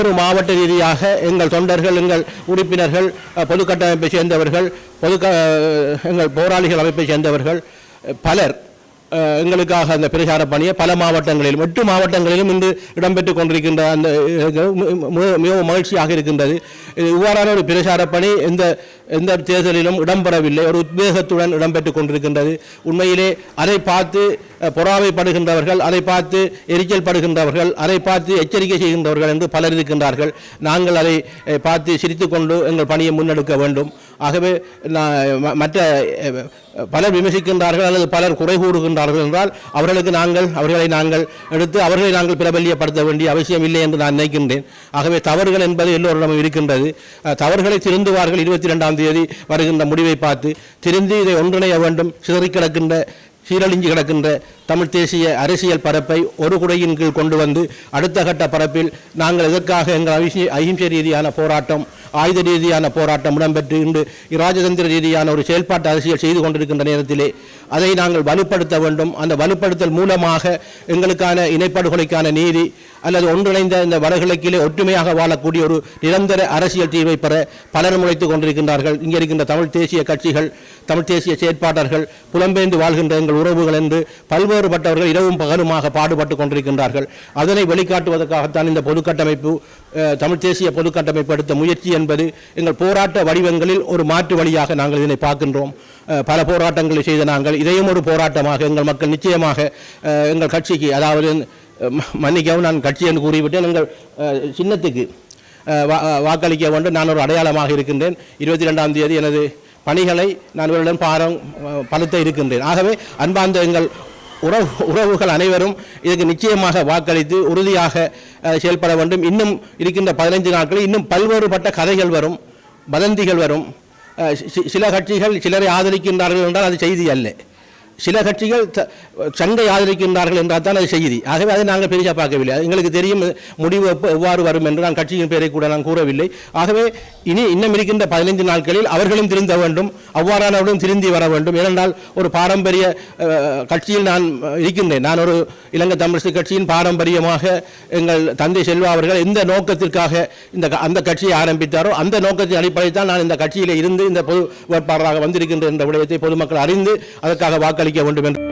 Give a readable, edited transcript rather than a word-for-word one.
ஒரு மாவட்ட ரீதியாக எங்கள் தொண்டர்கள், எங்கள் உறுப்பினர்கள், பொது கட்டமைப்பை சேர்ந்தவர்கள், எங்கள் போராளிகள் அமைப்பை சேர்ந்தவர்கள் பலர் எங்களுக்காக அந்த பிரச்சார பணியை பல மாவட்டங்களிலும் 8 மாவட்டங்களிலும் இன்று இடம்பெற்றுக் கொண்டிருக்கின்ற அந்த மிகவும் மகிழ்ச்சியாக இருக்கின்றது. இவ்வாறான ஒரு பிரச்சார பணி எந்த தேர்தலிலும் இடம்பெறவில்லை. ஒரு உத்வேகத்துடன் இடம்பெற்றுக் கொண்டிருக்கின்றது. உண்மையிலே அதை பார்த்து பொறாமைப்படுகின்றவர்கள், அதை பார்த்து எரிச்சல் படுகின்றவர்கள், அதை பார்த்து எச்சரிக்கை செய்கின்றவர்கள் என்று பலர் இருக்கின்றார்கள். நாங்கள் அதை பார்த்து சிரித்துக்கொண்டு எங்கள் பணியை முன்னெடுக்க வேண்டும். ஆகவே மற்ற பலர் விமர்சிக்கின்றார்கள் அல்லது பலர் குறை கூறுகின்றார்கள் என்றால் அவர்களை நாங்கள் எடுத்து அவர்களை நாங்கள் பிரபல்யப்படுத்த வேண்டிய அவசியம் இல்லை என்று நான் நினைக்கின்றேன். ஆகவே தவறுகள் என்பது எல்லோரிடமும் இருக்கின்றது. தவறுகளை திருந்துவார்கள். 22ஆம் தேதி வருகின்ற முடிவை பார்த்து திருந்தி இதை ஒன்றிணைய வேண்டும். சிதறி கிடக்கின்ற சீரழிஞ்சு கிடக்கின்ற தமிழ் தேசிய அரசியல் பரப்பை ஒரு குடையின் கீழ் கொண்டு வந்து அடுத்த கட்ட பரப்பில் நாங்கள் எதற்காக எங்கள் அகிம்சை ரீதியான போராட்டம், ஆயுத ரீதியான போராட்டம் இடம்பெற்று இன்று இராஜதந்திர ரீதியான ஒரு செயல்பாட்டு அரசியல் செய்து கொண்டிருக்கின்ற நேரத்திலே அதை நாங்கள் வலுப்படுத்த வேண்டும். அந்த வலுப்படுத்தல் மூலமாக எங்களுக்கான இனப்படுகொலைக்கான நீதி அல்லது ஒன்றிணைந்த இந்த வடகிழக்கிலே ஒற்றுமையாக வாழக்கூடிய ஒரு நிரந்தர அரசியல் தீர்வை பெற பலர் முளைத்துக் கொண்டிருக்கின்றார்கள். இங்கே இருக்கின்ற தமிழ் தேசிய கட்சிகள், தமிழ் தேசிய செயற்பாளர்கள், புலம்பெயர்ந்து வாழ்கின்ற எங்கள் உறவுகள் என்று பல்வேறுபட்டவர்கள் இரவும் பகலுமாக பாடுபட்டு கொண்டிருக்கின்றார்கள். அதனை வெளிக்காட்டுவதற்காகத்தான் இந்த பொதுக்கட்டமைப்பு, தமிழ் தேசிய பொதுக்கட்டமைப்பு எடுத்த முயற்சி என்பது எங்கள் போராட்ட வடிவங்களில் ஒரு மாற்று வழியாக நாங்கள் இதனை பார்க்கின்றோம். பல போராட்டங்களை செய்த நாங்கள் இதையும் ஒரு போராட்டமாக எங்கள் மக்கள் நிச்சயமாக எங்கள் கட்சிக்கு, அதாவது மன்னிக்கவும் நான் கட்சி என்று கூறிவிட்டேன், எங்கள் சின்னத்துக்கு வாக்களிக்க வேண்டும். நான் ஒரு அடையாளமாக இருக்கின்றேன். 22ஆம் தேதி எனது பணிகளை நான் இவருடன் பலத்த இருக்கின்றேன். ஆகவே அன்பார்ந்த எங்கள் உறவுகள் அனைவரும் இதுக்கு நிச்சயமாக வாக்களித்து உறுதியாக செயல்பட வேண்டும். இன்னும் இருக்கின்ற 15 நாட்களில் இன்னும் பல்வேறுபட்ட கதைகள் வரும், வதந்திகள் வரும். சில கட்சிகள் சிலரை ஆதரிக்கின்றார்கள் என்றால் அது செய்தி அல்ல. சில கட்சிகள் சண்டை ஆதரிக்கின்றார்கள் என்றால் தான் அது செய்தி. ஆகவே அதை நாங்கள் பெரிதாக பார்க்கவில்லை. எங்களுக்கு தெரியும் முடிவு எவ்வாறு வரும் என்று. நான் கட்சியின் பெயரை கூட நான் கூறவில்லை. ஆகவே இன்னும் இருக்கின்ற 15 நாட்களில் அவர்களும் திருந்த வேண்டும், அவ்வாறானவர்களும் திருந்தி வர வேண்டும். ஏனென்றால் ஒரு பாரம்பரிய கட்சியில் நான் இருக்கின்றேன். நான் ஒரு இலங்கை தமிழரசு கட்சியின் பாரம்பரியமாக எங்கள் தந்தை செல்வா அவர்கள் எந்த நோக்கத்திற்காக அந்த கட்சியை ஆரம்பித்தாரோ அந்த நோக்கத்தின் அடிப்படையில் தான் நான் இந்த கட்சியில் இருந்து இந்த பொது வேட்பாளராக வந்திருக்கின்ற என்ற விடயத்தை பொதுமக்கள் அறிந்து அதற்காக வாக்களிக்க வேண்டும் என்று